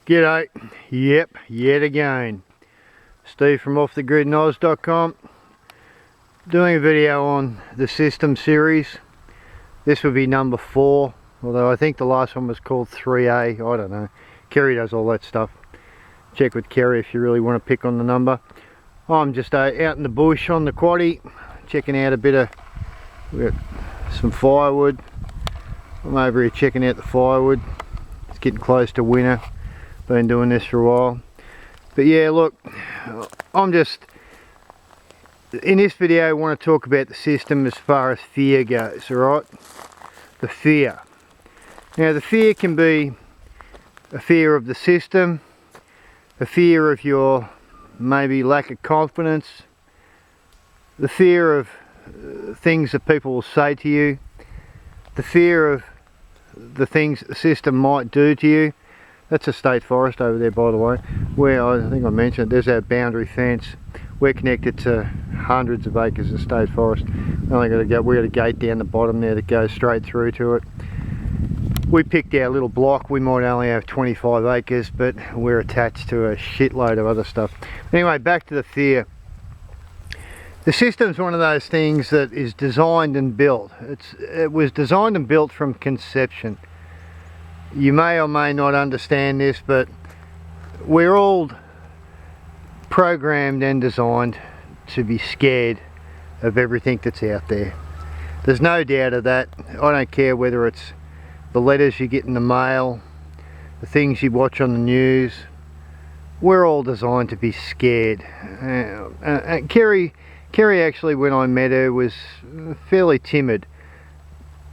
G'day, yep, yet again. Steve from offthegridnoz.com, doing a video on the system series. This would be number 4, although I think the last one was called 3A, I don't know. Kerry does all that stuff. Check with Kerry if you really want to pick on the number. I'm just out in the bush on the quaddie, checking out a bit of, we've got some firewood. I'm over here checking out the firewood. It's getting close to winter. Been doing this for a while, but yeah, look, I'm just in this video I want to talk about the system as far as fear goes. All right, the fear. Now the fear can be a fear of the system, a fear of your maybe lack of confidence, the fear of things that people will say to you, the fear of the things that the system might do to you. That's a state forest over there, by the way, where I think I mentioned there's our boundary fence. We're connected to hundreds of acres of state forest. We got a gate down the bottom there that goes straight through to it. We picked our little block. We might only have 25 acres, but we're attached to a shitload of other stuff. Anyway, back to the fear. The system's one of those things that is designed and built. It was designed and built from conception. You may or may not understand this, but we're all programmed and designed to be scared of everything that's out there. There's no doubt of that. I don't care whether it's the letters you get in the mail, the things you watch on the news. We're all designed to be scared. Kerry actually, when I met her, was fairly timid,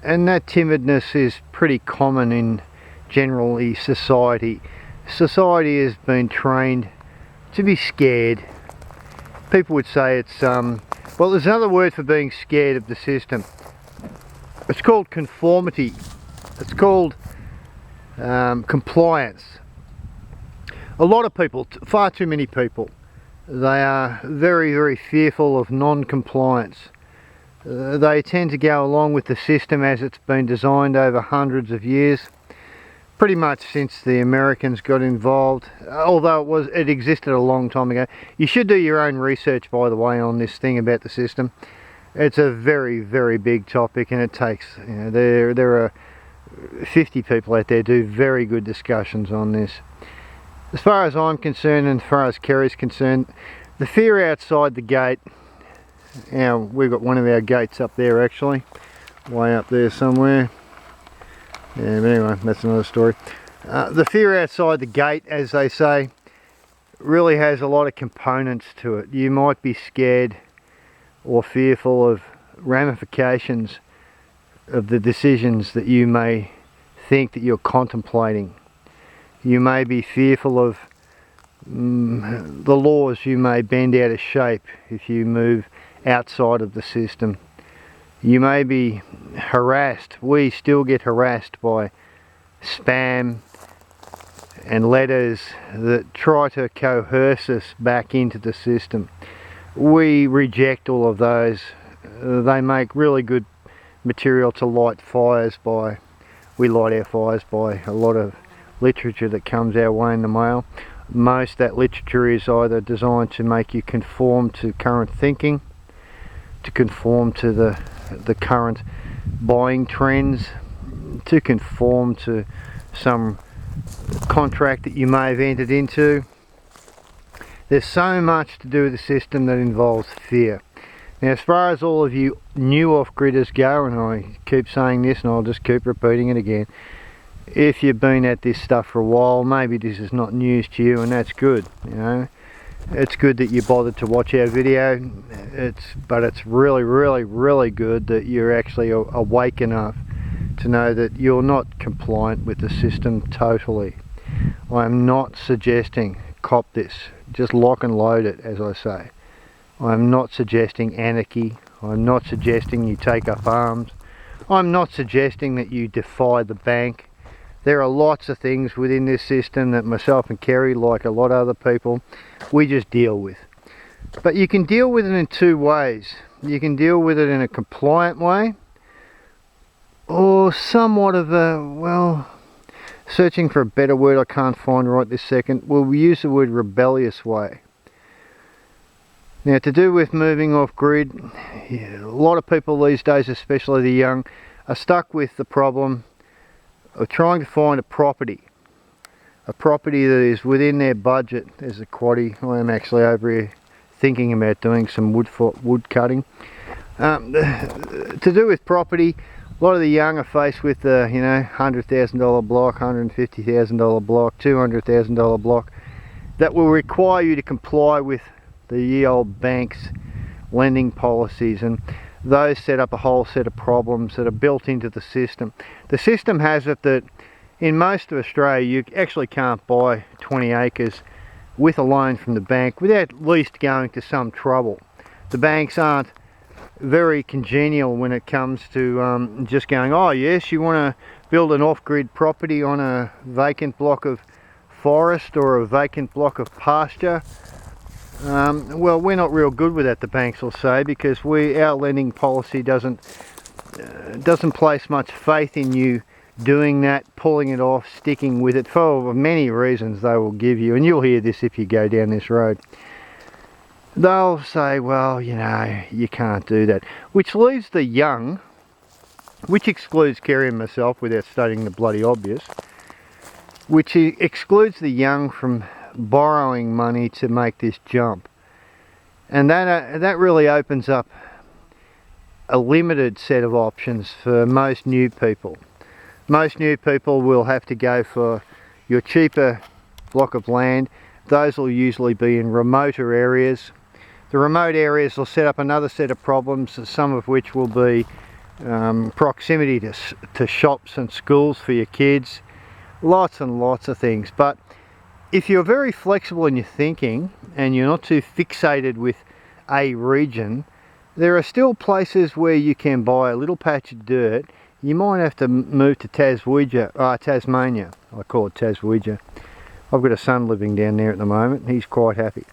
and that timidness is pretty common in generally society. Society has been trained to be scared. People would say it's well, there's another word for being scared of the system. It's called conformity. It's called compliance. A lot of people, far too many people, they are very, very fearful of non-compliance. They tend to go along with the system as it's been designed over hundreds of years. Pretty much since the Americans got involved, although it existed a long time ago. You should do your own research, by the way, on this thing about the system. It's a very, very big topic, and it takes, you know, there are 50 people out there do very good discussions on this. As far as I'm concerned, and as far as Kerry's concerned, the fear outside the gate, now we've got one of our gates up there actually, way up there somewhere. Yeah, but anyway, that's another story. The fear outside the gate, as they say, really has a lot of components to it. You might be scared or fearful of ramifications of the decisions that you may think that you're contemplating. You may be fearful of the laws you may bend out of shape if you move outside of the system. You may be harassed. We still get harassed by spam and letters that try to coerce us back into the system. We reject all of those. They make really good material to light fires by. We light our fires by a lot of literature that comes our way in the mail. Most of that literature is either designed to make you conform to current thinking, to conform to the current buying trends, to conform to some contract that you may have entered into. There's so much to do with the system that involves fear. Now, as far as all of you new off-gridders go, and I keep saying this and I'll just keep repeating it again, if you've been at this stuff for a while, maybe this is not news to you, and that's good. You know, it's good that you bothered to watch our video. But it's really, really, really good that you're actually awake enough to know that you're not compliant with the system totally. I'm not suggesting cop this. Just lock and load it, as I say. I'm not suggesting anarchy. I'm not suggesting you take up arms. I'm not suggesting that you defy the bank. There are lots of things within this system that myself and Kerry, like a lot of other people, we just deal with. But you can deal with it in two ways. You can deal with it in a compliant way, or somewhat of a, well, searching for a better word I can't find right this second, we'll use the word rebellious way. Now, to do with moving off grid, a lot of people these days, especially the young, are stuck with the problem of trying to find a property that is within their budget. There's a quaddie. I am actually over here thinking about doing some wood cutting. To do with property, a lot of the young are faced with the $100,000 block, $150,000 block, $200,000 block that will require you to comply with the ye old bank's lending policies, and those set up a whole set of problems that are built into the system. The system has it that in most of Australia you actually can't buy 20 acres with a loan from the bank without at least going to some trouble. The banks aren't very congenial when it comes to just going, oh yes, you want to build an off-grid property on a vacant block of forest or a vacant block of pasture. Well, we're not real good with that, the banks will say, because our lending policy doesn't place much faith in you doing that, pulling it off, sticking with it, for many reasons they will give you, and you'll hear this if you go down this road. They'll say, well, you can't do that, which leaves the young, which excludes Kerry and myself without stating the bloody obvious, which excludes the young from borrowing money to make this jump. And that really opens up a limited set of options for most new people. Most new people will have to go for your cheaper block of land. Those will usually be in remoter areas. The remote areas will set up another set of problems, some of which will be proximity to shops and schools for your kids. Lots and lots of things. But if you're very flexible in your thinking and you're not too fixated with a region, there are still places where you can buy a little patch of dirt. You might have to move to Tasmania. I call it Tasmania. I've got a son living down there at the moment. He's quite happy.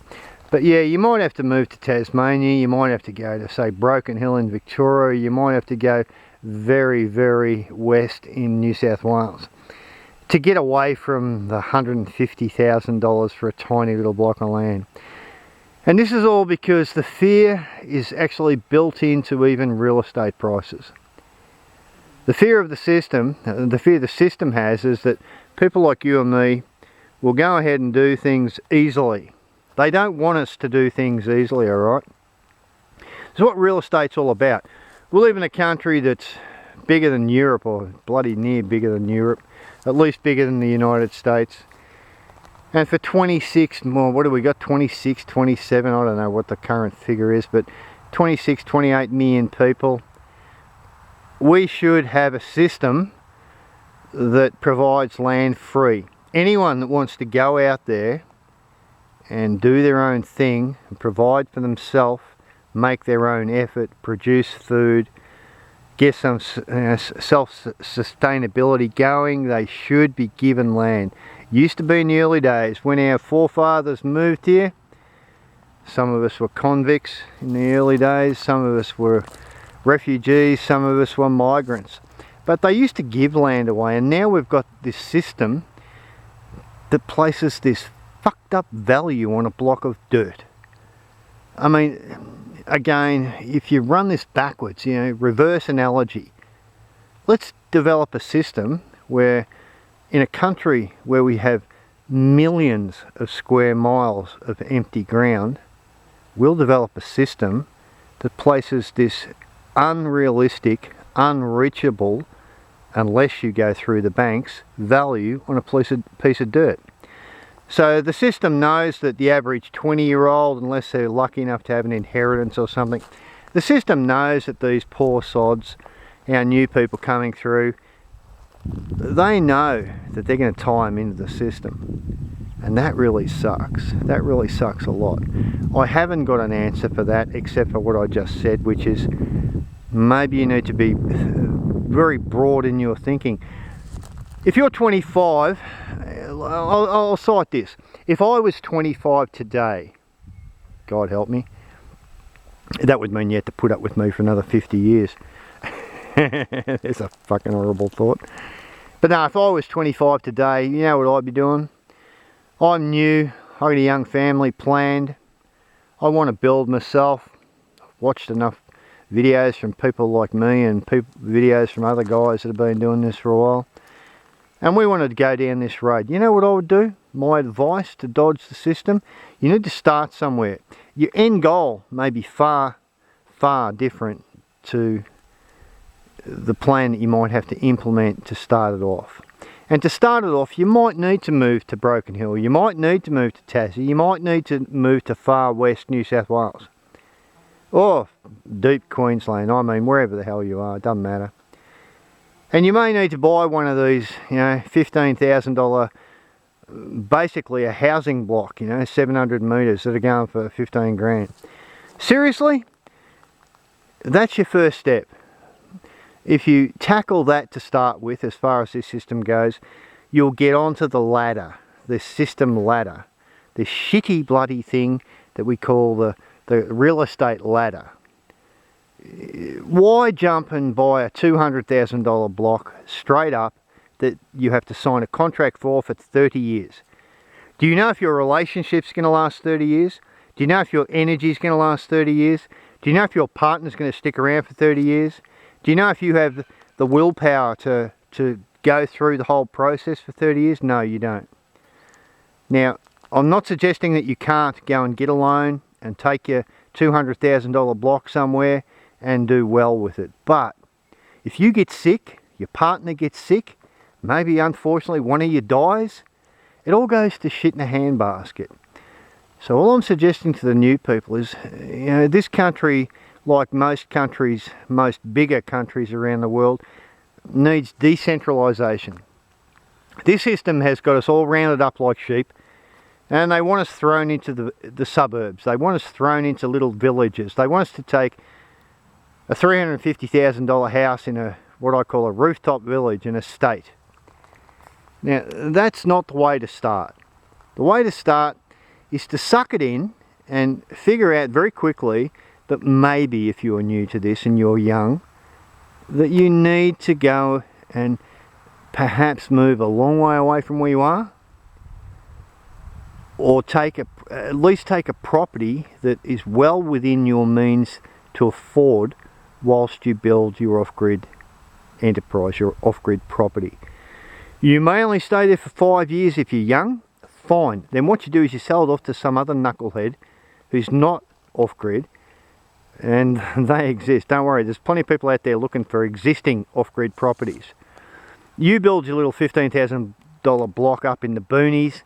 But yeah, you might have to move to Tasmania. You might have to go to, say, Broken Hill in Victoria. You might have to go very, very west in New South Wales to get away from the $150,000 for a tiny little block of land. And this is all because the fear is actually built into even real estate prices. The fear of the system, the fear the system has, is that people like you and me will go ahead and do things easily. They don't want us to do things easily, alright? It's what real estate's all about. We live in a country that's bigger than Europe, or bloody near bigger than Europe, at least bigger than the United States. And for 26, well, what do we got, 26, 27, I don't know what the current figure is, but 26, 28 million people, we should have a system that provides land free. Anyone that wants to go out there and do their own thing, and provide for themselves, make their own effort, produce food, get some self-sustainability going, they should be given land. Used to be in the early days when our forefathers moved here. Some of us were convicts in the early days, some of us were refugees, some of us were migrants. But they used to give land away, and now we've got this system that places this fucked up value on a block of dirt. I mean, again, if you run this backwards, reverse analogy, let's develop a system where in a country where we have millions of square miles of empty ground, we'll develop a system that places this unrealistic, unreachable, unless you go through the banks, value on a piece of dirt. So the system knows that the average 20-year-old, unless they're lucky enough to have an inheritance or something, the system knows that these poor sods, our new people coming through, they know that they're going to tie them into the system. And that really sucks. That really sucks a lot. I haven't got an answer for that except for what I just said, which is maybe you need to be very broad in your thinking. If you're 25, I'll cite this. If I was 25 today, God help me, that would mean you had to put up with me for another 50 years. There's a fucking horrible thought. But no, if I was 25 today, you know what I'd be doing? I'm new, I've got a young family planned. I want to build myself. I've watched enough videos from people like me and videos from other guys that have been doing this for a while. And we wanted to go down this road. You know what I would do? My advice to dodge the system? You need to start somewhere. Your end goal may be far, far different to the plan that you might have to implement to start it off. And to start it off, you might need to move to Broken Hill. You might need to move to Tassie. You might need to move to far west New South Wales. Or deep Queensland. I mean, wherever the hell you are, it doesn't matter. And you may need to buy one of these, you know, $15,000, basically a housing block, you know, 700 metres that are going for 15 grand. Seriously? That's your first step. If you tackle that to start with, as far as this system goes, you'll get onto the ladder, the system ladder, the shitty bloody thing that we call the real estate ladder. Why jump and buy a $200,000 block straight up that you have to sign a contract for 30 years? Do you know if your relationship's going to last 30 years? Do you know if your energy's going to last 30 years? Do you know if your partner's going to stick around for 30 years? Do you know if you have the willpower to go through the whole process for 30 years? No, you don't. Now, I'm not suggesting that you can't go and get a loan and take your $200,000 block somewhere and do well with it. But if you get sick, your partner gets sick, maybe unfortunately one of you dies, it all goes to shit in a handbasket. So all I'm suggesting to the new people is, you know, this country, like most countries, most bigger countries around the world, needs decentralisation. This system has got us all rounded up like sheep, and they want us thrown into the suburbs. They want us thrown into little villages. They want us to take a $350,000 house in what I call a rooftop village in a state. Now, that's not the way to start. The way to start is to suck it in and figure out very quickly that maybe if you're new to this and you're young, that you need to go and perhaps move a long way away from where you are, or at least take a property that is well within your means to afford whilst you build your off-grid enterprise, your off-grid property. You may only stay there for 5 years if you're young, fine. Then what you do is you sell it off to some other knucklehead who's not off-grid, and they exist. Don't worry, there's plenty of people out there looking for existing off-grid properties. You build your little $15,000 block up in the boonies,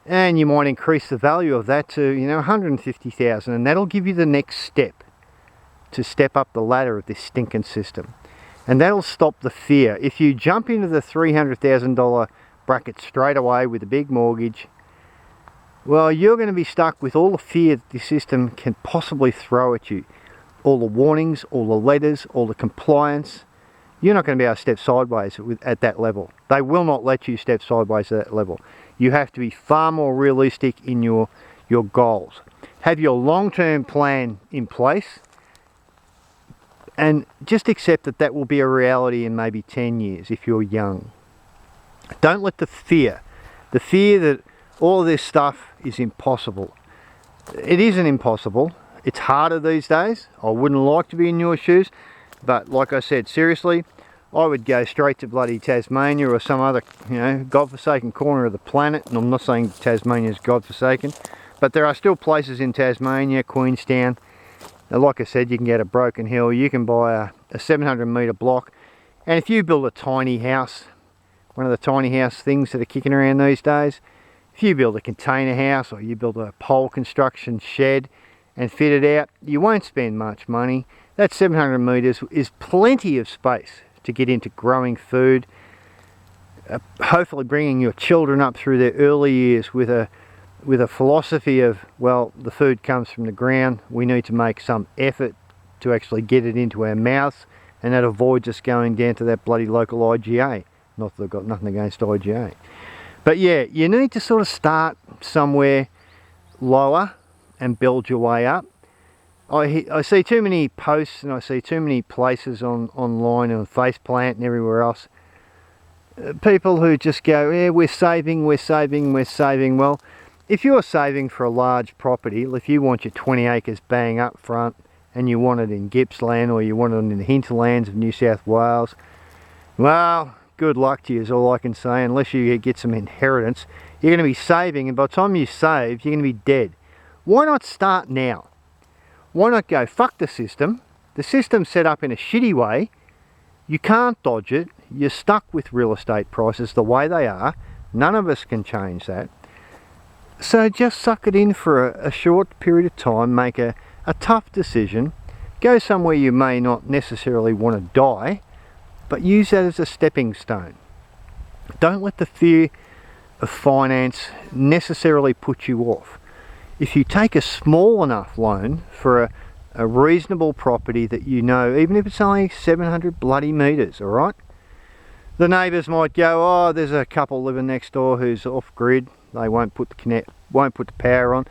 and you might increase the value of that to, you know, $150,000, and that'll give you the next step to step up the ladder of this stinking system. And that'll stop the fear. If you jump into the $300,000 bracket straight away with a big mortgage, well, you're going to be stuck with all the fear that the system can possibly throw at you. All the warnings, all the letters, all the compliance. You're not going to be able to step sideways at that level. They will not let you step sideways at that level. You have to be far more realistic in your goals. Have your long-term plan in place, and just accept that that will be a reality in maybe 10 years if you're young. Don't let the fear that all of this stuff is impossible. It isn't impossible. It's harder these days. I wouldn't like to be in your shoes, but like I said, seriously, I would go straight to bloody Tasmania or some other, you know, godforsaken corner of the planet. And I'm not saying Tasmania is godforsaken, but there are still places in Tasmania, Queenstown. Now, like I said, you can get a Broken Hill, you can buy a 700 metre block, and if you build a tiny house, one of the tiny house things that are kicking around these days, if you build a container house or you build a pole construction shed and fit it out, you won't spend much money. That 700 metres is plenty of space to get into growing food, hopefully bringing your children up through their early years with a philosophy of, well, the food comes from the ground, we need to make some effort to actually get it into our mouths, and that avoids us going down to that bloody local IGA. Not that I've got nothing against IGA. But yeah, you need to sort of start somewhere lower and build your way up. I see too many posts and I see too many places online and Faceplant and everywhere else People who just go, yeah, we're saving. Well, if you're saving for a large property, if you want your 20 acres bang up front and you want it in Gippsland or you want it in the hinterlands of New South Wales, well, good luck to you is all I can say. Unless you get some inheritance, you're going to be saving, and by the time you save, you're going to be dead. Why not start now? Why not go, fuck the system? The system's set up in a shitty way. You can't dodge it. You're stuck with real estate prices the way they are. None of us can change that. So just suck it in for a short period of time, make a tough decision, go somewhere you may not necessarily want to die, but use that as a stepping stone. Don't let the fear of finance necessarily put you off. If you take a small enough loan for a reasonable property that you know, even if it's only 700 bloody metres, alright? The neighbours might go, oh, there's a couple living next door who's off grid, they won't put the power on.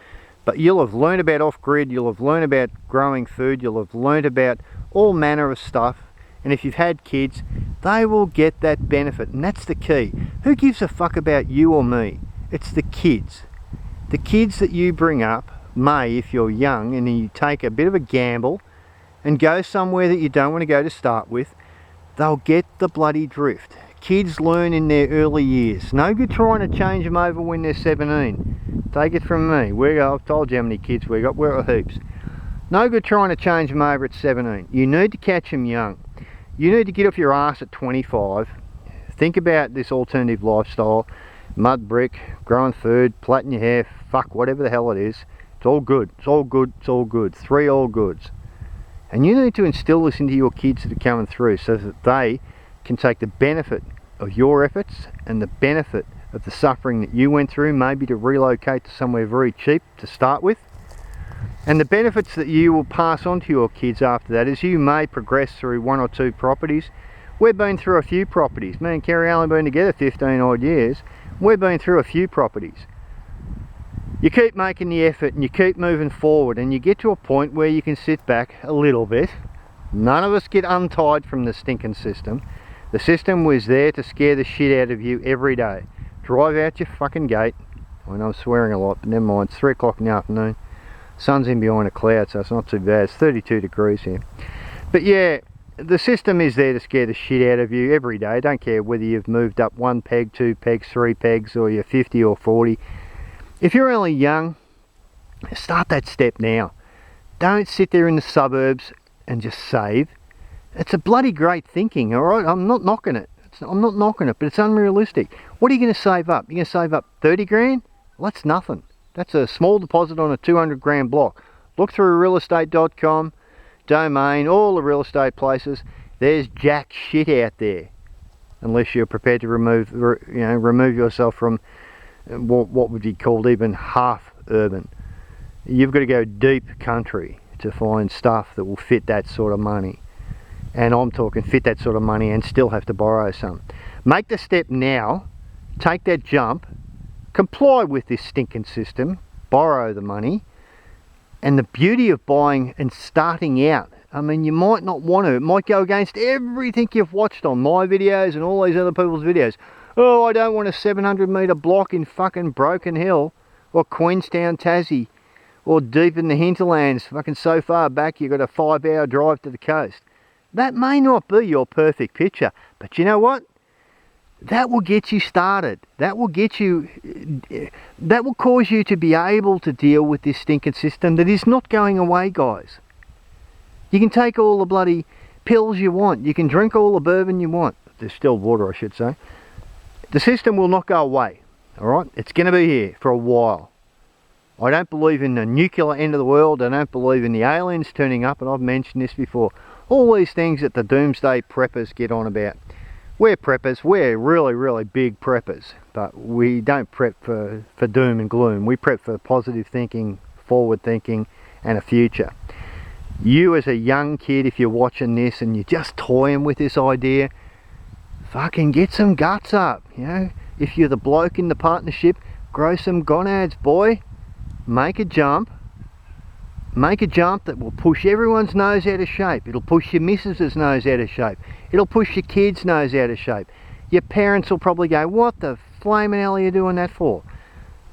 But you'll have learned about off grid, you'll have learned about growing food, you'll have learned about all manner of stuff. And if you've had kids, they will get that benefit, and that's the key. Who gives a fuck about you or me? It's the kids. The kids that you bring up may, if you're young and you take a bit of a gamble and go somewhere that you don't want to go to start with, they'll get the bloody drift. Kids learn in their early years. No good trying to change them over when they're 17. Take it from me. I've told you how many kids we got. We're heaps. No good trying to change them over at 17. You need to catch them young. You need to get off your ass at 25. Think about this alternative lifestyle. Mud brick, growing food, plaiting your hair, fuck, whatever the hell it is. It's all good. It's all good. It's all good. 3 all goods. And you need to instill this into your kids that are coming through so that they can take the benefit of your efforts and the benefit of the suffering that you went through, maybe to relocate to somewhere very cheap to start with. And the benefits that you will pass on to your kids after that is you may progress through 1 or 2 properties. We've been through a few properties. Me and Kerry Allen have been together 15 odd years. We've been through a few properties. You keep making the effort and you keep moving forward, and you get to a point where you can sit back a little bit. None of us get untied from the stinking system. The system was there to scare the shit out of you every day. Drive out your fucking gate. I know I'm swearing a lot, but never mind. It's 3 o'clock in the afternoon. Sun's in behind a cloud, so it's not too bad. It's 32 degrees here. But yeah, the system is there to scare the shit out of you every day. Don't care whether you've moved up 1 peg, 2 pegs, 3 pegs, or you're 50 or 40. If you're only young, start that step now. Don't sit there in the suburbs and just save. It's a bloody great thinking, alright? I'm not knocking it. I'm not knocking it, but it's unrealistic. What are you going to save up? You're going to save up 30 grand? Well, that's nothing. That's a small deposit on a 200 grand block. Look through realestate.com, Domain, all the real estate places. There's jack shit out there. Unless you're prepared to remove yourself from what would be called even half urban. You've got to go deep country to find stuff that will fit that sort of money. And I'm talking fit that sort of money and still have to borrow some. Make the step now, take that jump, comply with this stinking system, borrow the money. And the beauty of buying and starting out, I mean, you might not want to, it might go against everything you've watched on my videos and all these other people's videos. Oh, I don't want a 700 metre block in fucking Broken Hill or Queenstown, Tassie, or deep in the hinterlands, fucking so far back you've got a 5-hour drive to the coast. That may not be your perfect picture, but you know what? That will get you started. That will cause you to be able to deal with this stinking system that is not going away, guys. You can take all the bloody pills you want. You can drink all the bourbon you want. Distilled water, I should say. The system will not go away, alright? It's going to be here for a while. I don't believe in the nuclear end of the world. I don't believe in the aliens turning up, and I've mentioned this before. All these things that the doomsday preppers get on about. We're preppers. We're really, really big preppers. But we don't prep for doom and gloom. We prep for positive thinking, forward thinking, and a future. You as a young kid, if you're watching this and you're just toying with this idea, fucking get some guts up, you know. If you're the bloke in the partnership, grow some gonads, boy. Make a jump. Make a jump that will push everyone's nose out of shape. It'll push your missus's nose out of shape. It'll push your kids' nose out of shape. Your parents will probably go, what the flaming hell are you doing that for?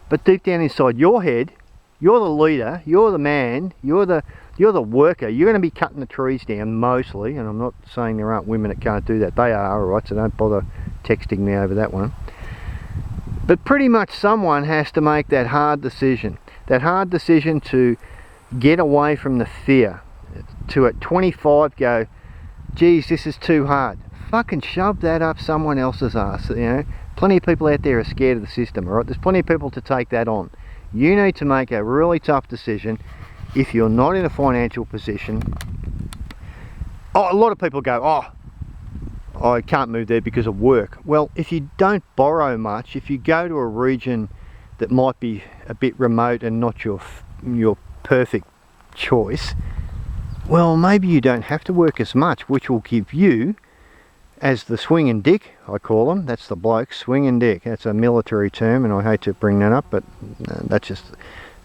But deep down inside your head, you're the leader, you're the man, you're the worker. You're going to be cutting the trees down mostly, and I'm not saying there aren't women that can't do that. They are, alright, so don't bother texting me over that one. But pretty much someone has to make that hard decision. That hard decision to get away from the fear. To at 25 go, geez, this is too hard. Fucking shove that up someone else's ass, you know. Plenty of people out there are scared of the system, alright? There's plenty of people to take that on. You need to make a really tough decision if you're not in a financial position. Oh, a lot of people go, oh, I can't move there because of work. Well, if you don't borrow much, if you go to a region that might be a bit remote and not your perfect choice, well, maybe you don't have to work as much, which will give you, as the swinging dick, I call them, that's the bloke, swinging dick. That's a military term, and I hate to bring that up, but that's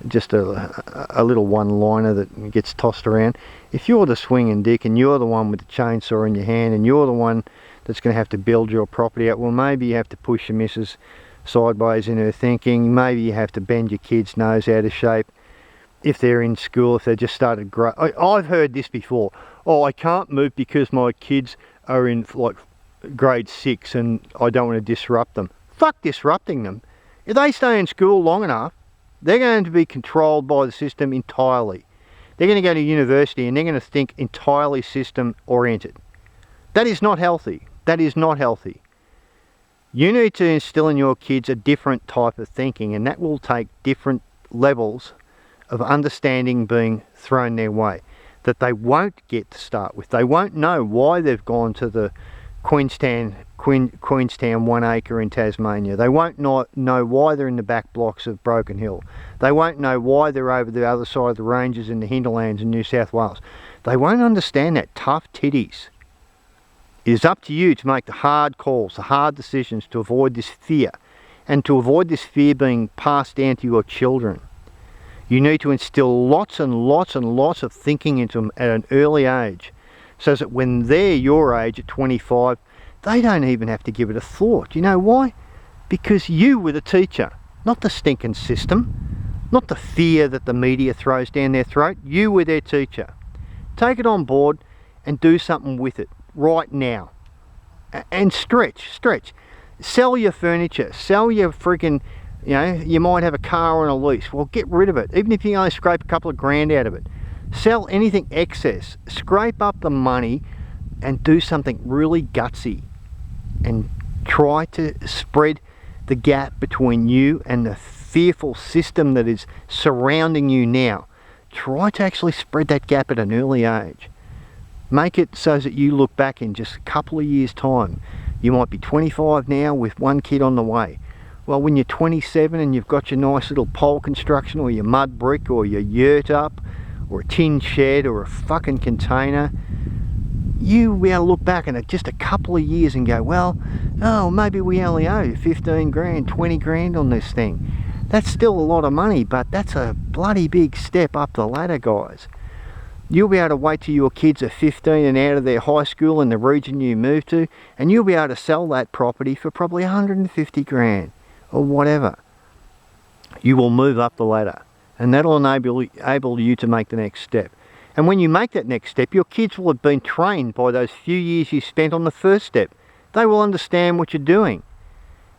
just a little one-liner that gets tossed around. If you're the swinging dick and you're the one with the chainsaw in your hand and you're the one that's going to have to build your property out, well, maybe you have to push your missus sideways in her thinking. Maybe you have to bend your kid's nose out of shape if they're in school, if they just started I've heard this before. Oh, I can't move because my kids are in like grade 6 and I don't want to disrupt them. Fuck disrupting them. If they stay in school long enough, they're going to be controlled by the system entirely. They're going to go to university and they're going to think entirely system oriented. That is not healthy. That is not healthy. You need to instill in your kids a different type of thinking, and that will take different levels of understanding being thrown their way that they won't get to start with. They won't know why they've gone to the Queenstown 1 acre in Tasmania. They won't know why they're in the back blocks of Broken Hill. They won't know why they're over the other side of the ranges in the hinterlands in New South Wales. They won't understand that. Tough titties. It is up to you to make the hard calls, the hard decisions to avoid this fear, and to avoid this fear being passed down to your children. You need to instill lots and lots and lots of thinking into them at an early age, so that when they're your age at 25, they don't even have to give it a thought. You know why? Because you were the teacher, not the stinking system, not the fear that the media throws down their throat. You were their teacher. Take it on board and do something with it right now. And stretch. Sell your furniture, sell your freaking, you know, you might have a car on a lease. Well, get rid of it, even if you only scrape a couple of grand out of it. Sell anything excess, scrape up the money and do something really gutsy and try to spread the gap between you and the fearful system that is surrounding you now. Try to actually spread that gap at an early age. Make it so that you look back in just a couple of years' time. You might be 25 now with one kid on the way. Well, when you're 27 and you've got your nice little pole construction or your mud brick or your yurt up or a tin shed or a fucking container, you will be able to look back in just a couple of years and go, well, oh, maybe we only owe 15 grand, 20 grand on this thing. That's still a lot of money, but that's a bloody big step up the ladder, guys. You'll be able to wait till your kids are 15 and out of their high school in the region you move to, and you'll be able to sell that property for probably 150 grand or whatever. You will move up the ladder, and that'll enable you to make the next step. And when you make that next step, your kids will have been trained by those few years you spent on the first step. They will understand what you're doing.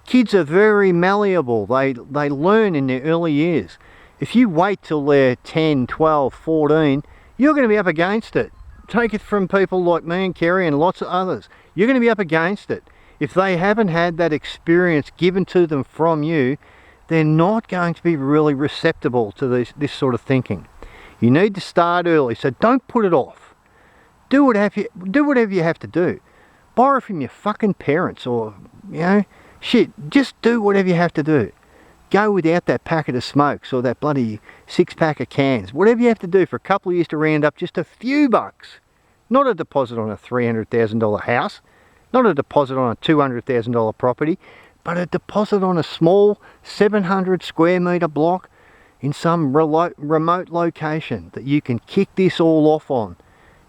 Kids are very malleable. They learn in their early years. If you wait till they're 10, 12, 14, you're going to be up against it. Take it from people like me and Kerry and lots of others. You're going to be up against it. If they haven't had that experience given to them from you, they're not going to be really receptible to this sort of thinking. You need to start early, so don't put it off. Do whatever you have to do. Borrow from your fucking parents or, you know, shit, just do whatever you have to do. Go without that packet of smokes or that bloody 6-pack of cans. Whatever you have to do for a couple of years to round up just a few bucks. Not a deposit on a $300,000 house. Not a deposit on a $200,000 property. But a deposit on a small 700 square metre block in some remote location that you can kick this all off on.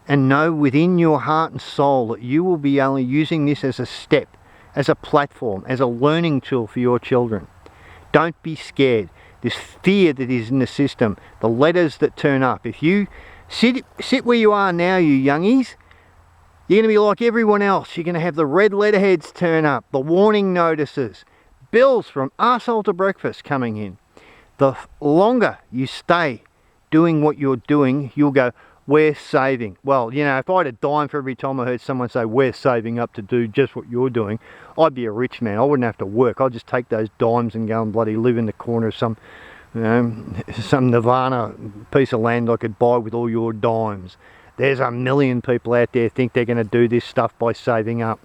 And know within your heart and soul that you will be only using this as a step. as a platform, as a learning tool for your children. Don't be scared. This fear that is in the system, the letters that turn up. If you sit where you are now, you youngies, you're going to be like everyone else. You're going to have the red letterheads turn up, the warning notices, bills from arsehole to breakfast coming in. The longer you stay doing what you're doing, you'll go, we're saving. Well, you know, if I had a dime for every time I heard someone say we're saving up to do just what you're doing, I'd be a rich man. I wouldn't have to work. I'd just take those dimes and go and bloody live in the corner of some, you know, some nirvana piece of land I could buy with all your dimes. There's a million people out there think they're going to do this stuff by saving up.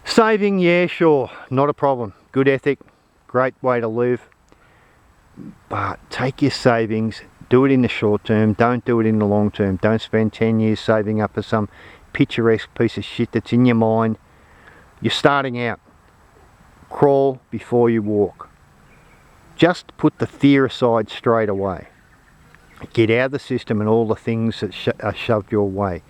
Saving, yeah, sure, not a problem. Good ethic, great way to live. But take your savings, do it in the short term, don't do it in the long term. Don't spend 10 years saving up for some picturesque piece of shit that's in your mind. You're starting out. Crawl before you walk. Just put the fear aside straight away. Get out of the system and all the things that are shoved your way.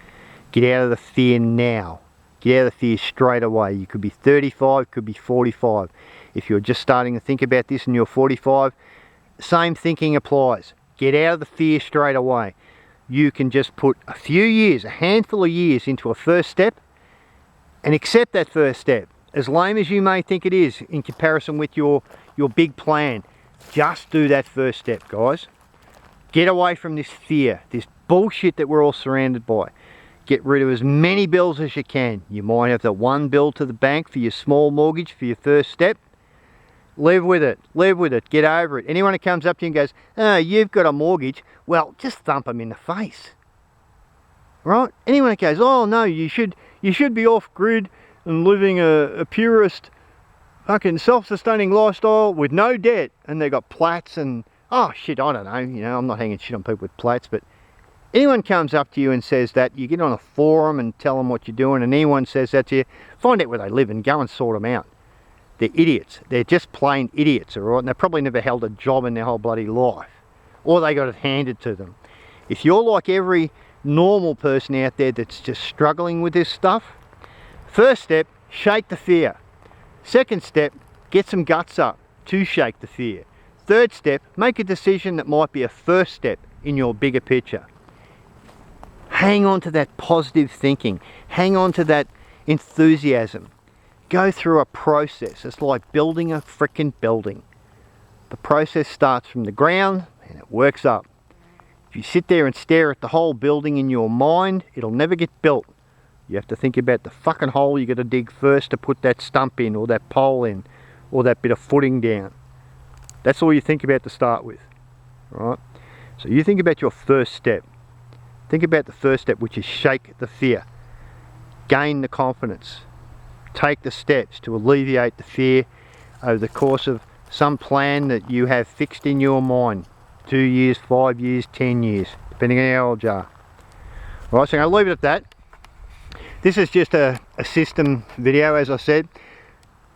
Get out of the fear now. Get out of the fear straight away. You could be 35, could be 45. If you're just starting to think about this and you're 45, same thinking applies. Get out of the fear straight away. You can just put a few years, a handful of years into a first step and accept that first step. As lame as you may think it is in comparison with your big plan, just do that first step, guys. Get away from this fear, this bullshit that we're all surrounded by. Get rid of as many bills as you can. You might have the one bill to the bank for your small mortgage for your first step. Live with it, get over it. Anyone that comes up to you and goes, oh, you've got a mortgage, well, just thump them in the face. Right? Anyone that goes, oh no, you should be off grid and living a purist, fucking self-sustaining lifestyle with no debt, and they got plats and, oh shit, I don't know, you know, I'm not hanging shit on people with plats, but anyone comes up to you and says that, you get on a forum and tell them what you're doing, and anyone says that to you, find out where they live and go and sort them out. They're idiots. They're just plain idiots, all right? And they've probably never held a job in their whole bloody life. Or they got it handed to them. If you're like every normal person out there that's just struggling with this stuff, first step, shake the fear. Second step, get some guts up to shake the fear. Third step, make a decision that might be a first step in your bigger picture. Hang on to that positive thinking. Hang on to that enthusiasm. Go through a process. It's like building a frickin' building. The process starts from the ground and it works up. If you sit there and stare at the whole building in your mind, it'll never get built. You have to think about the fucking hole you got to dig first to put that stump in, or that pole in, or that bit of footing down. That's all you think about to start with. Right? So you think about your first step. Think about the first step, which is shake the fear. Gain the confidence. Take the steps to alleviate the fear over the course of some plan that you have fixed in your mind. 2 years, 5 years, 10 years, depending on how old you are. Right, so I'm going to leave it at that. This is just a system video, as I said.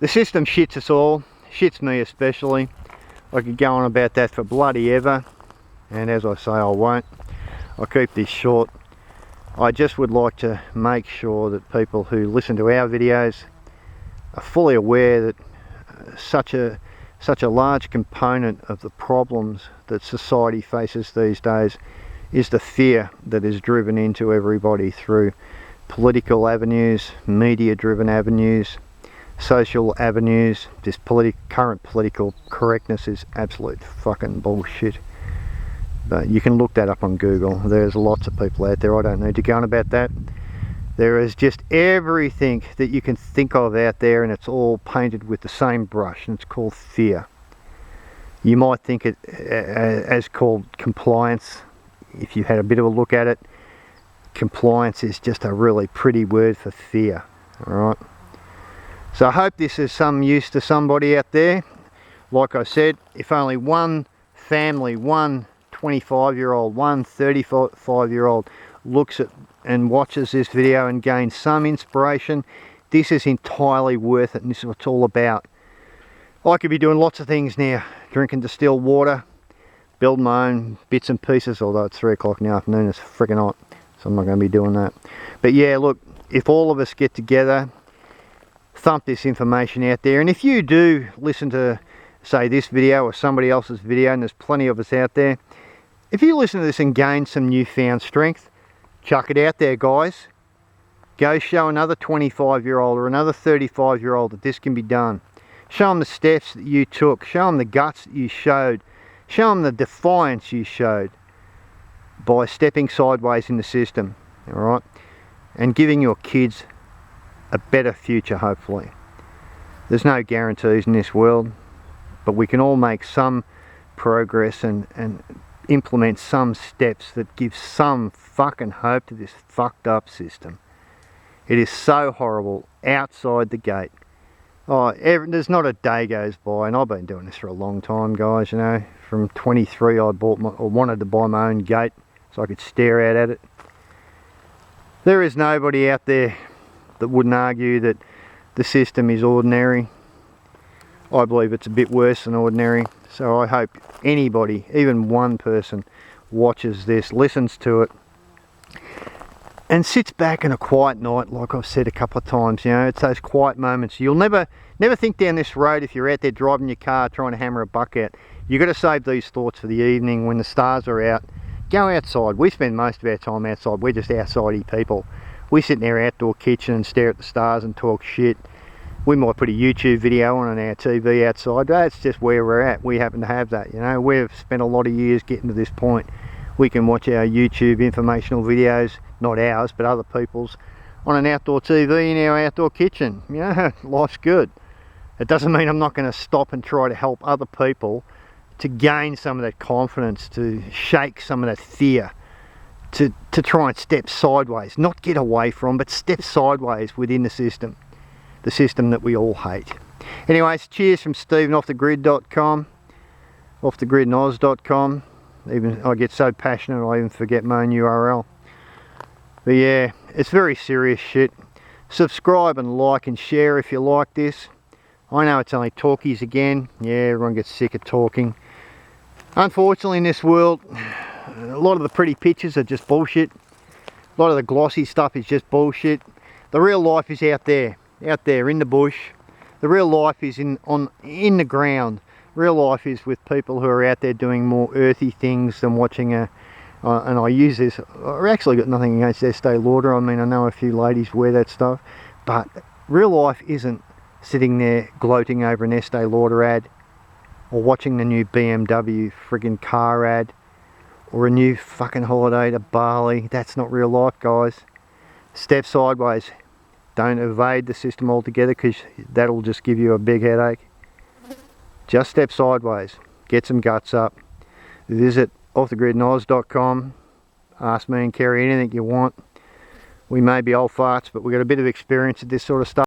The system shits us all, shits me especially. I could go on about that for bloody ever, and as I say, I won't. I'll keep this short. I just would like to make sure that people who listen to our videos are fully aware that such a large component of the problems that society faces these days is the fear that is driven into everybody through political avenues, media driven avenues, social avenues. This current political correctness is absolute fucking bullshit. But you can look that up on Google. There's lots of people out there. I don't need to go on about that. There is just everything that you can think of out there, and it's all painted with the same brush, and it's called fear. You might think it as called compliance. If you had a bit of a look at it, compliance is just a really pretty word for fear. Alright, so I hope this is some use to somebody out there. Like I said, if only one family, one 25-year-old, one 35-year-old looks at and watches this video and gains some inspiration, this is entirely worth it, and this is what it's all about. I could be doing lots of things now, drinking distilled water, build my own bits and pieces, although it's 3 o'clock in the afternoon, it's freaking hot, so I'm not going to be doing that. But yeah, look, if all of us get together, thump this information out there. And if you do listen to, say, this video or somebody else's video, and there's plenty of us out there, if you listen to this and gain some newfound strength, chuck it out there, guys. Go show another 25-year-old or another 35-year-old that this can be done. Show them the steps that you took. Show them the guts that you showed. Show them the defiance you showed by stepping sideways in the system, all right, and giving your kids a better future, hopefully. There's no guarantees in this world, but we can all make some progress and implement some steps that give some fucking hope to this fucked up system. It is so horrible outside the gate. Oh, there's not a day goes by, and I've been doing this for a long time, guys, you know. From 23 I wanted to buy my own gate so I could stare out at it. There is nobody out there that wouldn't argue that the system is ordinary. I believe it's a bit worse than ordinary, so I hope anybody, even one person, watches this, listens to it, and sits back in a quiet night, like I've said a couple of times. You know, it's those quiet moments. You'll never think down this road, if you're out there driving your car trying to hammer a buck out, you've got to save these thoughts for the evening when the stars are out. Go outside. We spend most of our time outside. We're just outsidey people. We sit in our outdoor kitchen and stare at the stars and talk shit. We might put a YouTube video on our TV outside. That's just where we're at. We happen to have that, you know. We've spent a lot of years getting to this point. We can watch our YouTube informational videos, not ours, but other people's, on an outdoor TV in our outdoor kitchen. You know, life's good. It doesn't mean I'm not going to stop and try to help other people to gain some of that confidence, to shake some of that fear, to try and step sideways, not get away from, but step sideways within the system that we all hate. Anyways, cheers from Stephen, offthegrid.com, offthegridoz.com. Even I get so passionate I even forget my own URL. But yeah, it's very serious shit. Subscribe and like and share if you like this. I know it's only talkies again. Yeah, everyone gets sick of talking. Unfortunately, in this world, a lot of the pretty pictures are just bullshit. A lot of the glossy stuff is just bullshit. The real life is out there in the bush. The real life is in the ground. Real life is with people who are out there doing more earthy things than watching and I use this, I've actually got nothing against Estee Lauder. I mean, I know a few ladies wear that stuff, but real life isn't sitting there gloating over an Estee Lauder ad, or watching the new BMW friggin' car ad, or a new fucking holiday to Bali. That's not real life, guys. Step sideways. Don't evade the system altogether, because that'll just give you a big headache. Just step sideways. Get some guts up. Visit offthegridoz.com. Ask me and Kerry anything you want. We may be old farts, but we've got a bit of experience at this sort of stuff.